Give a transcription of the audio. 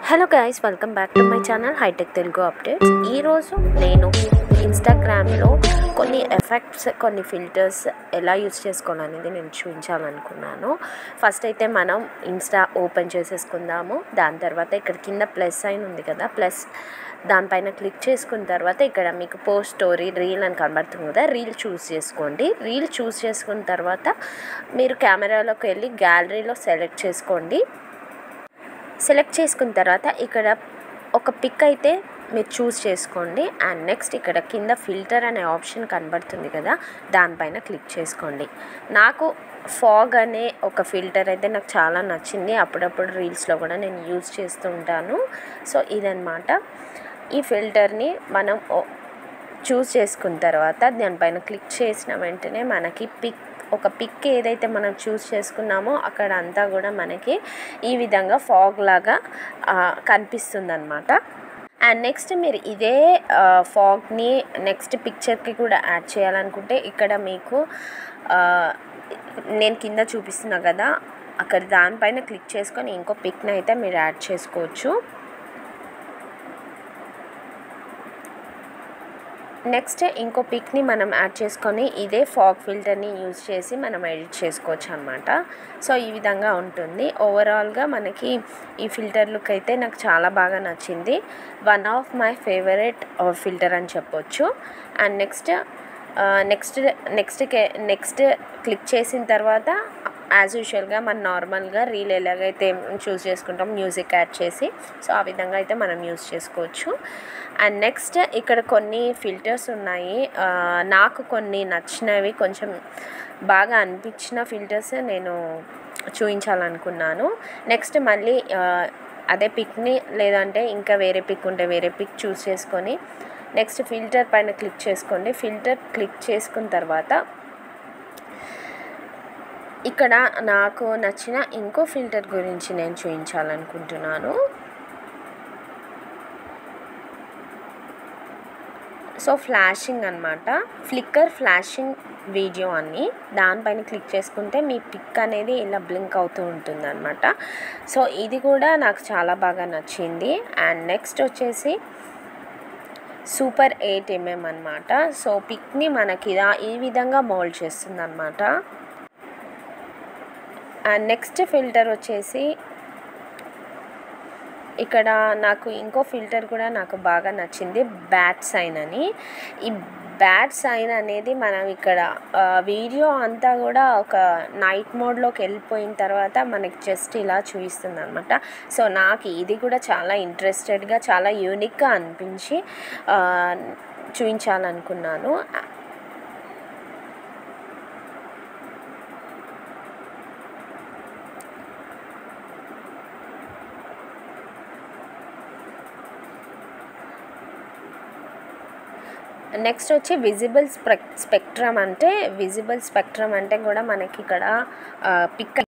Hello guys, welcome back to my channel hi tech Telugu updates. ఈరోజు నేను ఇన్స్టాగ్రామ్లో కొన్ని ఎఫెక్ట్స్, కొన్ని ఫిల్టర్స్ ఎలా యూజ్ చేసుకోవాలనేది నేను చూపించాలనుకున్నాను. ఫస్ట్ అయితే మనం ఇన్స్టా ఓపెన్ చేసేసుకుందాము. దాని తర్వాత ఇక్కడ కింద ప్లస్ సైన్ ఉంది కదా, ప్లస్ దానిపైన క్లిక్ చేసుకున్న తర్వాత ఇక్కడ మీకు పోస్ట్ స్టోరీ రీల్ అని కనబడుతుంది కదా, రీల్ చూస్ చేసుకోండి. రీల్ చూస్ చేసుకున్న తర్వాత మీరు కెమెరాలోకి వెళ్ళి గ్యాలరీలో సెలెక్ట్ చేసుకోండి. సెలెక్ట్ చేసుకున్న తర్వాత ఇక్కడ ఒక పిక్ అయితే మీరు చూస్ చేసుకోండి. అండ్ నెక్స్ట్ ఇక్కడ కింద ఫిల్టర్ అనే ఆప్షన్ కనబడుతుంది కదా, దానిపైన క్లిక్ చేసుకోండి. నాకు ఫాగ్ అనే ఒక ఫిల్టర్ అయితే నాకు చాలా నచ్చింది. అప్పుడప్పుడు రీల్స్లో కూడా నేను యూజ్ చేస్తూ ఉంటాను. సో ఇదన్నమాట. ఈ ఫిల్టర్ని మనం చూస్ చేసుకున్న తర్వాత దానిపైన క్లిక్ చేసిన వెంటనే మనకి ఒక పిక్ ఏదైతే మనం చూస్ చేసుకున్నామో అక్కడ అంతా కూడా మనకి ఈ విధంగా ఫాగ్ లాగా కనిపిస్తుంది అన్నమాట. అండ్ నెక్స్ట్ మీరు ఇదే ఫాగ్ని నెక్స్ట్ పిక్చర్కి కూడా యాడ్ చేయాలనుకుంటే ఇక్కడ మీకు నేను కింద చూపిస్తున్నా కదా, అక్కడ దానిపైన క్లిక్ చేసుకొని ఇంకో పిక్ని అయితే మీరు యాడ్ చేసుకోవచ్చు. నెక్స్ట్ ఇంకో పిక్ని మనం యాడ్ చేసుకొని ఇదే ఫాగ్ ఫిల్టర్ని యూజ్ చేసి మనం ఎడిట్ చేసుకోవచ్చు అనమాట. సో ఈ విధంగా ఉంటుంది. ఓవరాల్గా మనకి ఈ ఫిల్టర్ లుక్ అయితే నాకు చాలా బాగా నచ్చింది. One of my favourite filter అని చెప్పొచ్చు. అండ్ నెక్స్ట్ క్లిక్ చేసిన తర్వాత యాజ్ యూజువల్గా మనం నార్మల్గా రీల్ ఎలాగైతే చూస్ చేసుకుంటాం మ్యూజిక్ యాడ్ చేసి, సో ఆ విధంగా అయితే మనం యూజ్ చేసుకోవచ్చు. అండ్ నెక్స్ట్ ఇక్కడ కొన్ని ఫిల్టర్స్ ఉన్నాయి. నాకు కొన్ని నచ్చినవి, కొంచెం బాగా అనిపించిన ఫిల్టర్స్ నేను చూపించాలనుకున్నాను. నెక్స్ట్ మళ్ళీ అదే పిక్ని లేదంటే ఇంకా వేరే పిక్ ఉంటే వేరే పిక్ చూస్ చేసుకొని నెక్స్ట్ ఫిల్టర్ పైన క్లిక్ చేసుకోండి. ఫిల్టర్ క్లిక్ చేసుకున్న తర్వాత ఇక్కడ నాకు నచ్చిన ఇంకో ఫిల్టర్ గురించి నేను చూపించాలనుకుంటున్నాను. సో ఫ్లాషింగ్ అనమాట, ఫ్లిక్కర్ ఫ్లాషింగ్ వీడియో అని దానిపైన క్లిక్ చేసుకుంటే మీ పిక్ అనేది ఇలా బ్లింక్ అవుతూ ఉంటుంది అనమాట. సో ఇది కూడా నాకు చాలా బాగా నచ్చింది. అండ్ నెక్స్ట్ వచ్చేసి సూపర్ 8mm అనమాట. సో పిక్ని మనకి ఈ విధంగా మోల్డ్ చేస్తుంది అనమాట. అండ్ నెక్స్ట్ ఫిల్టర్ వచ్చేసి ఇక్కడ నాకు ఇంకో ఫిల్టర్ కూడా నాకు బాగా నచ్చింది, బ్యాట్ సైన్ అని. ఈ బ్యాట్ సైన్ అనేది మనం ఇక్కడ వీడియో అంతా కూడా ఒక నైట్ మోడ్లోకి వెళ్ళిపోయిన తర్వాత మనకి జస్ట్ ఇలా చూపిస్తుంది అనమాట. సో నాకు ఇది కూడా చాలా ఇంట్రెస్టెడ్గా, చాలా యూనిక్గా అనిపించి చూపించాలనుకున్నాను. నెక్స్ట్ వచ్చి విజిబుల్ స్పెక్ట్రమ్ అంటే కూడా మనకి ఇక్కడ పిక్